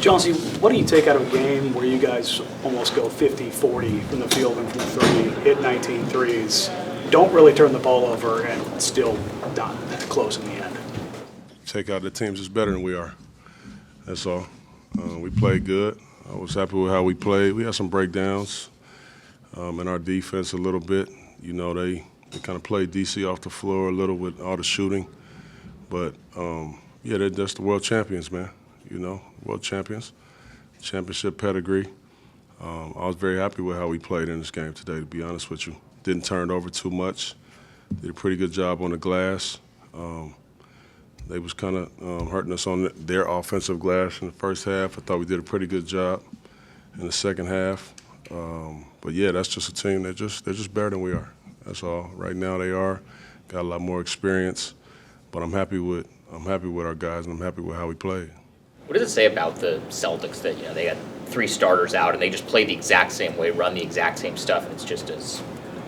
Chauncey, what do you take out of a game where you guys almost go 50-40 from the field and from three, hit 19 threes, don't really turn the ball over, and still not that close in the end? Take out the teams is better than we are. That's all. We played good. I was happy with how we played. We had some breakdowns in our defense a little bit. You know, they kind of played DC off the floor a little with all the shooting. But, yeah, they're just the world champions, man. You know, world champions, championship pedigree. I was very happy with how we played in this game today, to be honest with you. Didn't turn it over too much. Did a pretty good job on the glass. They was kind of hurting us on their offensive glass in the first half. I thought we did a pretty good job in the second half. But yeah, that's just a team they're just better than we are. That's all. Right now they are. Got a lot more experience. But I'm happy with our guys, and I'm happy with how we played. What does it say about the Celtics that they got three starters out and they just play the exact same way, run the exact same stuff, and it's just as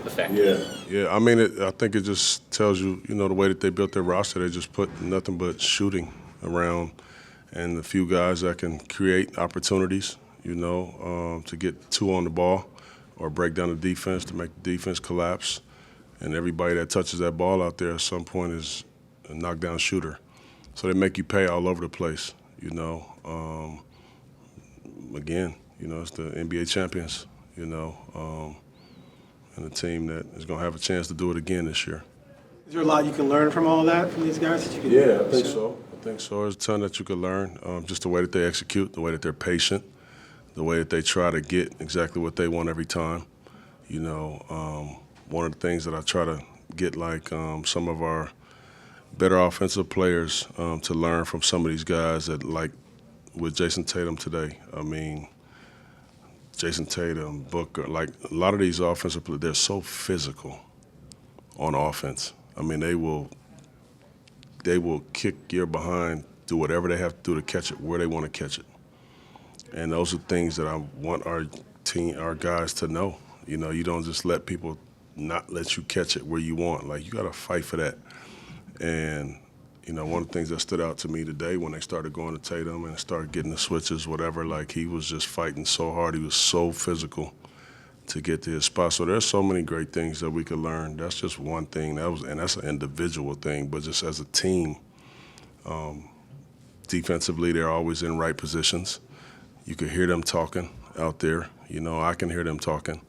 effective? Yeah. I mean, I think it just tells you, the way that they built their roster. They just put nothing but shooting around, and a few guys that can create opportunities, to get two on the ball or break down the defense to make the defense collapse. And everybody that touches that ball out there at some point is a knockdown shooter. So they make you pay all over the place. Again, it's the NBA champions, and a team that is going to have a chance to do it again this year. Is there a lot you can learn from all that, from these guys? I think so. There's a ton that you can learn, just the way that they execute, the way that they're patient, the way that they try to get exactly what they want every time. One of the things that I try to get, like some of our better offensive players to learn from some of these guys that, like with Jason Tatum today. I mean, Jason Tatum, Booker, like a lot of these offensive players, they're so physical on offense. I mean, they will kick your behind, do whatever they have to do to catch it where they want to catch it. And those are things that I want our guys to know. You don't just let people not let you catch it where you want. Like, you got to fight for that. And, one of the things that stood out to me today when they started going to Tatum and started getting the switches, whatever, like he was just fighting so hard. He was so physical to get to his spot. So there's so many great things that we could learn. That's just one thing. And that's an individual thing. But just as a team, defensively, they're always in right positions. You could hear them talking out there. I can hear them talking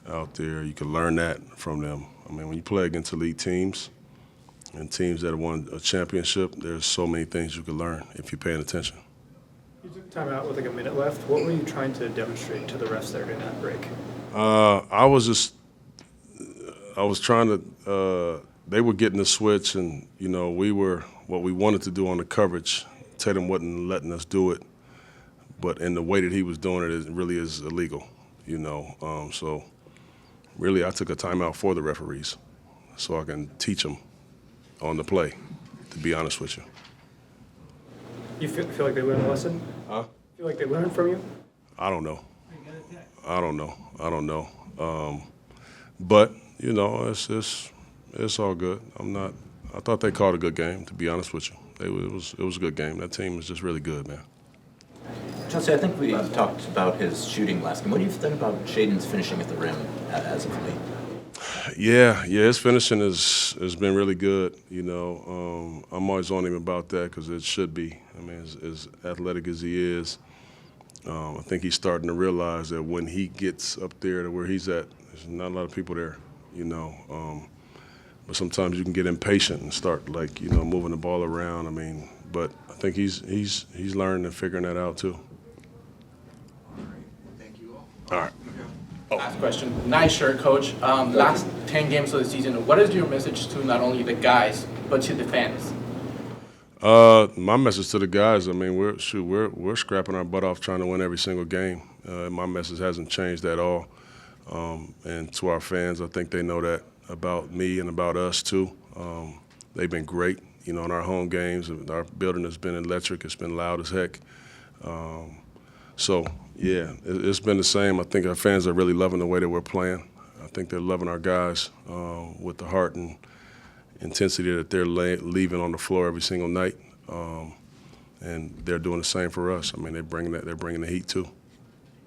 out there. You can learn that from them. I mean, when you play against elite teams and teams that have won a championship, there's so many things you can learn if you're paying attention. You took time out with like a minute left. What were you trying to demonstrate to the refs there during that break? I was trying to, they were getting the switch, and, we were, what we wanted to do on the coverage, Tatum wasn't letting us do it. But in the way that he was doing it really is illegal, So really I took a timeout for the referees so I can teach them on the play, to be honest with you. You feel like they learned a lesson? Huh? Feel like they learned from you? I don't know. But, it's all good. I thought they called a good game, to be honest with you. It was a good game. That team was just really good, man. Chauncey, I think we talked about his shooting last game. What do you think about Shaedon's finishing at the rim as of late? Yeah, his finishing has been really good. I'm always on him about that because it should be. I mean, as athletic as he is, I think he's starting to realize that when he gets up there to where he's at, there's not a lot of people there. But sometimes you can get impatient and start moving the ball around. I mean, but I think he's learning and figuring that out too. Thank you all. All right. Last question. Nice shirt, Coach. Last 10 games of the season, what is your message to not only the guys, but to the fans? My message to the guys, I mean, we're scrapping our butt off trying to win every single game. My message hasn't changed at all. And to our fans, I think they know that about me and about us too. They've been great, in our home games. Our building has been electric. It's been loud as heck. So, yeah, it's been the same. I think our fans are really loving the way that we're playing. I think they're loving our guys with the heart and intensity that they're leaving on the floor every single night. and they're doing the same for us. I mean, they're bringing the heat too.